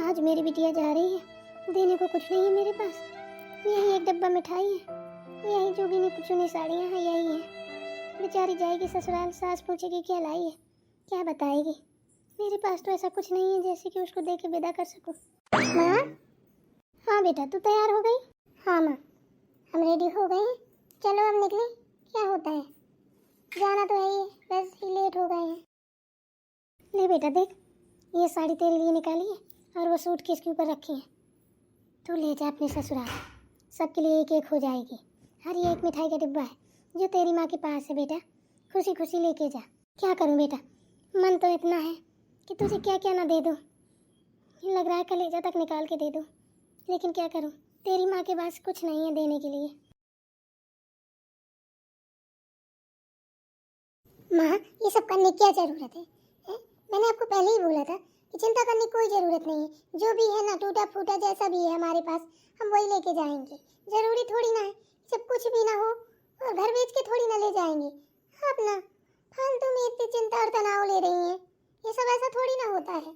आज मेरी बिटिया जा रही है, देने को कुछ नहीं है मेरे पास। यही एक डब्बा मिठाई है, यही जो गिनी चुनी साड़ियाँ हैं, यही है। बेचारी जाएगी ससुराल, सास पूछेगी क्या लाई है, क्या बताएगी। मेरे पास तो ऐसा कुछ नहीं है जैसे कि उसको दे के विदा कर सकूं। माँ? हाँ बेटा, तू तैयार हो गई? हाँ माँ, हम रेडी हो गए हैं, चलो अब निकले। क्या होता है, जाना तो है ही, बस ही लेट हो गए हैं। ले बेटा देख, ये साड़ी तेरे लिए निकाली है और वो सूट किसके ऊपर रखी है। तू ले जा अपने ससुराल, सबके लिए एक एक हो जाएगी। हर ये एक मिठाई का डिब्बा है जो तेरी माँ के पास है बेटा, खुशी खुशी लेके जा। क्या करूँ बेटा, मन तो इतना है कि तुझे क्या क्या ना दे दूँ, लग रहा है कलेजा तक निकाल के दे दूँ, लेकिन क्या करूँ, तेरी माँ के पास कुछ नहीं है देने के लिए। माँ, ये सब करने की क्या जरूरत है? मैंने आपको पहले ही बोला था कि चिंता करने की कोई ज़रूरत नहीं है। जो भी है ना, टूटा फूटा जैसा भी है हमारे पास, हम वही लेके जाएंगे। ज़रूरी थोड़ी ना है जब कुछ भी ना हो और घर बेच के थोड़ी ना ले जाएंगे। आप ना फालतू में इतनी चिंता और तनाव ले रही हैं। ये सब ऐसा थोड़ी ना होता है।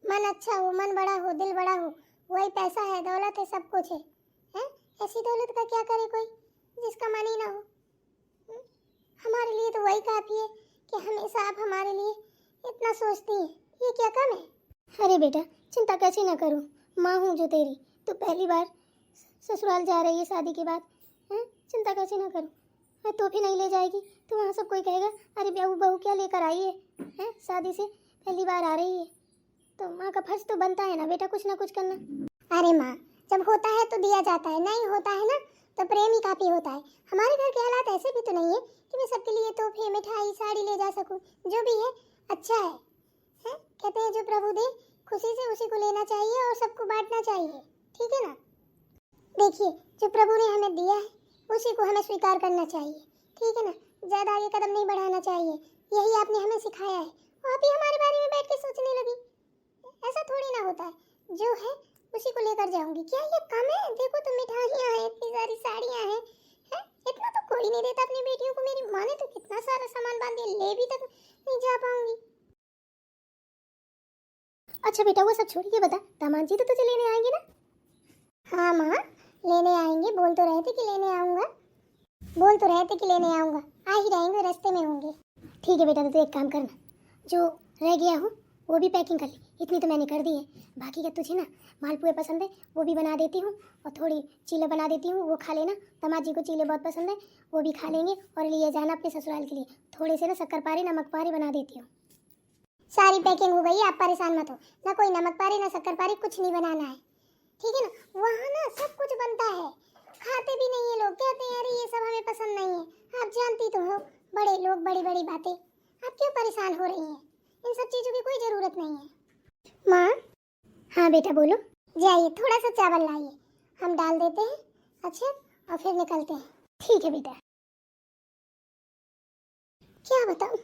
मन अच्छा हो, मन बड़ा हो, दिल बड़ा हो, वही पैसा है, दौलत है, सब कुछ है। ऐसी दौलत का क्या करे कोई जिसका मन ही ना हो। हमारे लिए तो वही काफ़ी है कि हमेशा आप हमारे लिए इतना सोचती हैं। ये क्या कम है? अरे बेटा, चिंता कैसे ना करूं, माँ हूँ जो तेरी। तू पहली बार ससुराल जा रही है शादी के बाद, हैं? चिंता कैसे ना करूं। मैं तो भी नहीं ले जाएगी तो वहाँ सब कोई कहेगा अरे बहू बहू क्या लेकर आई है, हैं? शादी से पहली बार आ रही है, तो माँ का फर्ज तो बनता है ना बेटा, कुछ ना कुछ करना। अरे माँ, जब होता है तो दिया जाता है, नहीं होता है ना तो प्रेम ही काफ़ी होता है। हमारे घर के हालात ऐसे भी तो नहीं है कि मैं सबके लिए तोहफे, मिठाई, साड़ी ले जा सकूं। जो भी है अच्छा है, हैं? कहते हैं जो प्रभु दे खुशी से उसी को लेना चाहिए और सबको बांटना चाहिए, ठीक है ना। देखिए, जो प्रभु ने हमें दिया है उसी को हमें स्वीकार करना चाहिए, ठीक है ना। ज़्यादा आगे कदम नहीं बढ़ाना चाहिए, यही आपने हमें सिखाया है। और आप ही हमारे बारे में बैठ के सोचने लगी, ऐसा थोड़ी ना होता है। जो है उसी को लेकर जाऊंगी। क्या ये कम है? देखो तो मिठाइयाँ हैं, इतनी सारी साड़ियाँ हैं, हैं? इतना तो कोई नहीं देता अपनी बेटियों को। मेरी माँ ने तो कितना सारा सामान बांध दिया, ले भी तक नहीं जा पाऊंगी। अच्छा बेटा, वो सब छोड़िए, बता दामाद जी तो तुझे लेने आएंगे ना? हाँ माँ, लेने आएंगे, बोल तो रहे थे कि लेने आऊँगा, बोल तो रहे थे कि लेने आऊँगा। आ ही रहेंगे, रास्ते में होंगे। ठीक है बेटा, तो एक काम करना, जो रह गया हो वो भी पैकिंग कर ली, इतनी तो मैंने कर दी है। बाकी का तुझे ना मालपुए पसंद है वो भी बना देती हूँ, और थोड़ी चीले बना देती हूँ, वो खा लेना। दामाद जी को चीले बहुत पसंद है, वो भी खा लेंगे। और लिए जाना अपने ससुराल के लिए थोड़े से ना शक्कर पारे, नमक पारे बना देती हूँ। सारी पैकिंग हो गई है, आप परेशान मत हो। ना कोई नमक पारे ना शक्कर पारे, कुछ नहीं बनाना है, ठीक है ना। वहाँ ना सब कुछ बनता है, खाते भी नहीं है लोग, कहते हैं अरे ये सब हमें पसंद नहीं है। आप जानती तो हो, बड़े लोग बड़ी बड़ी बातें। आप क्यों परेशान हो रही हैं? इन सब चीज़ों की कोई ज़रूरत नहीं है। माँ? हाँ बेटा बोलो। जाइए थोड़ा सा चावल लाइए, हम डाल देते हैं, अच्छा, और फिर निकलते हैं। ठीक है बेटा। क्या बताऊँ,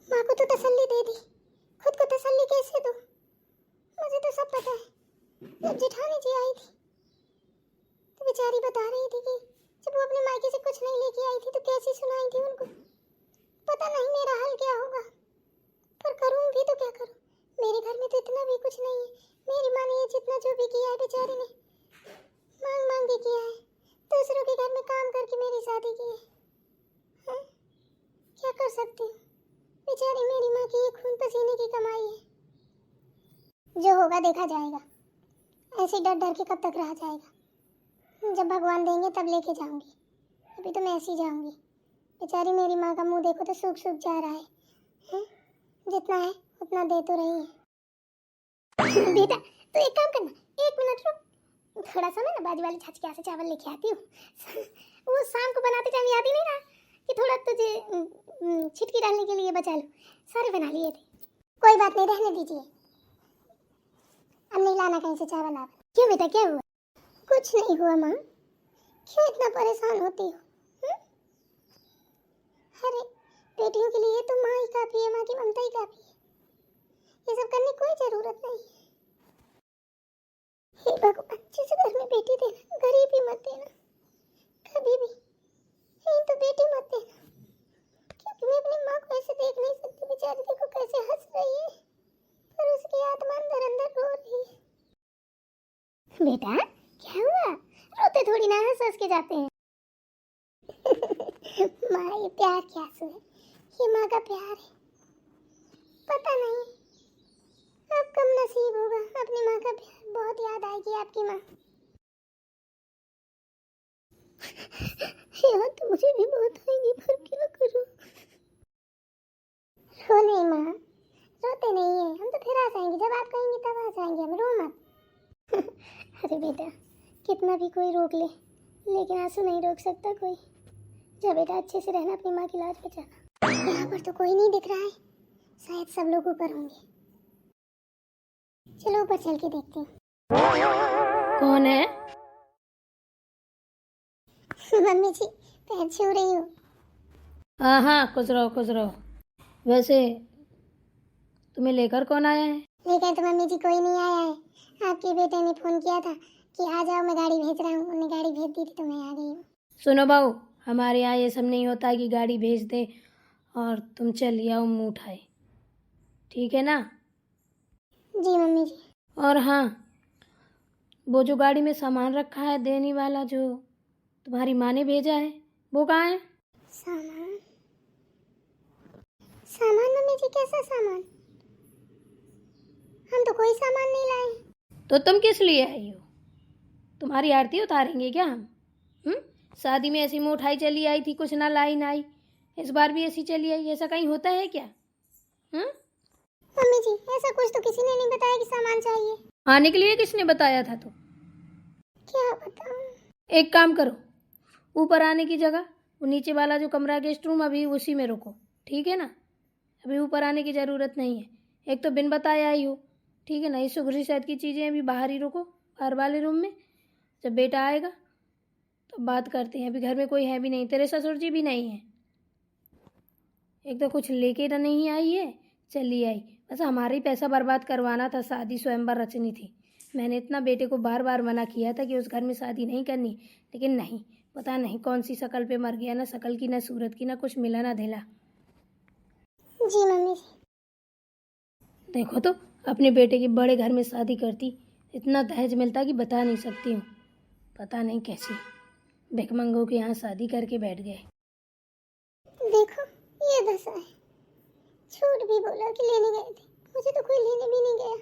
माँ को तो तसल्ली दे दी, खुद को तसल्ली कैसे दूँ? मुझे तो सब पता है। जब जेठानी जी आई थी तो बेचारी बता रही थी कि जब वो अपने मायके से कुछ नहीं लेके आई थी तो कैसी सुनाई थी उनको। पता नहीं मेरा हाल क्या होगा, पर करूँ भी तो क्या करूँ। मेरे घर में तो इतना भी कुछ नहीं है। मेरी माँ ने ये जितना जो भी किया है बेचारी ने मांग मांग के किया है, दूसरों के घर में काम करके मेरी शादी की है। क्या कर सकती हूँ, बेचारी मेरी माँ की ये खून पसीने की कमाई है। जो होगा देखा जाएगा, ऐसे डर डर के कब तक रहा जाएगा। जब भगवान देंगे तब लेके जाऊंगी, अभी तो मैं ऐसे ही जाऊंगी। बेचारी मेरी माँ का मुंह देखो तो सूख सूख जा रहा है? जितना है उतना दे तो रही है। बेटा तो एक काम करना, 1 मिनट रुक, थोड़ा सा मैं ना बाजू वाली छाछ के यहाँ से चावल लेके आती हूँ। वो शाम को बनाते टाइम याद ही नहीं रहा कि थोड़ा तुझे छिटकी डालने के लिए बचा लो, सारे बना लिए थे। कोई बात नहीं, रहने दीजिए, अब नहीं लाना कहीं से चावल आप। क्यों बेटा, क्या हुआ? कुछ नहीं हुआ माँ, क्यों इतना परेशान होती हो? अरे बेटियों के लिए तो माँ ही काफी है, माँ की ममता ही काफी है, ये सब करने की कोई जरूरत नहीं है। हे भगवान, जिस घर में बेटी देना, गरीबी मत देना कभी भी, यही तो बेटी मत देना, क्योंकि मैं अपनी माँ को ऐसे देख नहीं सकती। बेचारी देखो कैसे हंस रही है, पर उसकी आत्मा अंदर अंदर रो रही है। बेटा क्या हुआ? रोते थोड़ी ना, हंस हंस के जाते हैं। माँ ये प्यार क्या है? ये माँ का प्यार है। पता नहीं अब कब नसीब होगा अपनी माँ का प्यार। बहुत याद आएगी आपकी माँ। याद तो मुझे भी बहुत आएगी, पर क्या करूँ? रो नहीं माँ, रोते नहीं है हम, तो फिर आ जाएंगे। जब आप कहेंगे तब आ जाएंगे हम, रो मत। अरे बेटा कितना भी कोई रोक ले, लेकिन आंसू नहीं रोक सकता कोई। जा बेटा अच्छे से रहना, अपनी माँ की लाज बचाना। यहाँ पर तो कोई नहीं दिख रहा है, शायद सब लोग ऊपर होंगे। चलो ऊपर चल के देखते हैं। कौन है? मम्मी जी पैर छू रही हूँ। हाँ हाँ, खुश रहो खुश रहो। वैसे तुम्हें लेकर कौन आया है? लेकर तो मम्मी जी कोई नहीं आया है। आपके बेटे ने फोन किया था कि आ जाओ, मैं गाड़ी भेज रहा हूँ। उन्होंने गाड़ी भेज दी थी तो मैं आ गई हूँ। सुनो बहू, हमारे यहाँ ये सब नहीं होता कि गाड़ी भेज दे और तुम चली आओ मुँह उठाए, ठीक है ना? जी मम्मी जी। और हाँ, वो जो गाड़ी में सामान रखा है देने वाला, जो तुम्हारी माँ ने भेजा है, वो कहाँ है? सामान? सामान मम्मी जी? कैसा सामान? हम तो कोई सामान नहीं लाए। तो तुम किस लिए आई हो? तुम्हारी आरती उतारेंगे क्या हम? शादी में ऐसी मुँह उठाई चली आई थी, कुछ ना लाई ना आई। इस बार भी ऐसी चली आई, ऐसा कहीं होता है क्या? मम्मी जी ऐसा कुछ तो किसी ने नहीं बताया कि सामान चाहिए। आने के लिए किसने बताया था? तो क्या बताऊं? एक काम करो, ऊपर आने की जगह वो नीचे वाला जो कमरा गेस्ट रूम, अभी उसी में रुको, ठीक है ना? अभी ऊपर आने की ज़रूरत नहीं है। एक तो बिन बताए आई हो, ठीक है ना? ये सुगरी शायद की चीज़ें अभी बाहर ही रुको, बाहर वाले रूम में। जब बेटा आएगा तो बात करते हैं। अभी घर में कोई है भी नहीं, तेरे ससुर जी भी नहीं है। एक तो कुछ लेके ना नहीं आई है, चली आई। बस हमारा ही पैसा बर्बाद करवाना था, शादी स्वयंवर रचनी थी। मैंने इतना बेटे को बार बार मना किया था कि उस घर में शादी नहीं करनी, लेकिन नहीं, पता नहीं कौन सी शकल पे मर गया, ना शकल की ना सूरत की, ना कुछ मिला ना धिला। जी मम्मी जी। देखो तो, अपने बेटे के बड़े घर में शादी करती, इतना दहेज मिलता कि बता नहीं सकती हूँ। पता नहीं कैसी भिखमंगों के यहाँ शादी करके बैठ गए। देखो ये दशा है। झूठ भी बोला कि लेने गए थे, मुझे तो कोई लेने भी नहीं गया।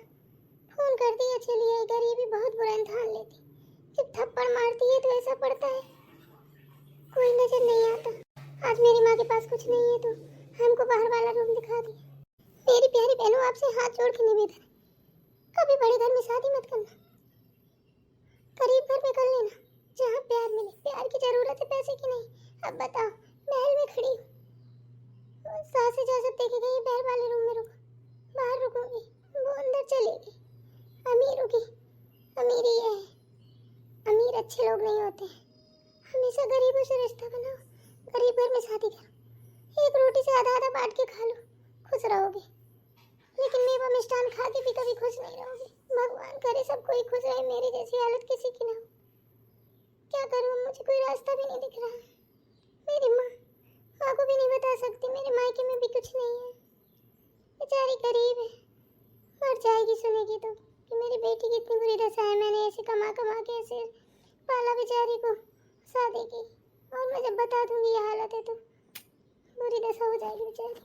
फोन कर दिया चली आई घर, ये भी बहुत बुरा ठान लेती। जब थप्पड़ मारती है तो ऐसा पड़ता है, कोई नजर नहीं आता। आज मेरी माँ के पास कुछ नहीं है तो हमको बाहर वाला रूम दिखा दिया। मेरी प्यारी बहनों आपसे हाथ जोड़ के निवेदन है, कभी बड़े घर में शादी मत करना, गरीब घर में कर लेना जहाँ प्यार मिले। प्यार की जरूरत है, पैसे की नहीं। अब बताओ, महल में खड़ी हूँ, सास इजाजत देके गई बाहर वाले रूम में रुको, बाहर रुकूंगी, वो अंदर चलेगी। अमीर होगी, अमीर ही है। अमीर अच्छे लोग नहीं होते, हमेशा गरीबों से रिश्ता बनाओ, गरीब घर में शादी करो। एक रोटी से आधा आधा बांट के खा लो, खुश रहोगे। लेकिन मेवा मिष्ठान खा के भी कभी खुश नहीं रहोगे। भगवान करे सब कोई खुश रहे, मेरी जैसी हालत किसी की ना हो। क्या करूँ, मुझे कोई रास्ता भी नहीं दिख रहा। मेरी माँ को भी नहीं बता सकती, मेरे मायके में भी कुछ नहीं है। बेचारी गरीब है, मर जाएगी सुनेगी तो कि मेरी बेटी की इतनी बुरी दशा है। मैंने ऐसे कमा कमा के ऐसे पाला बेचारी को शादी की, और मैं जब बता दूंगी ये हालत है तो बुरी दशा हो जाएगी बेचारी।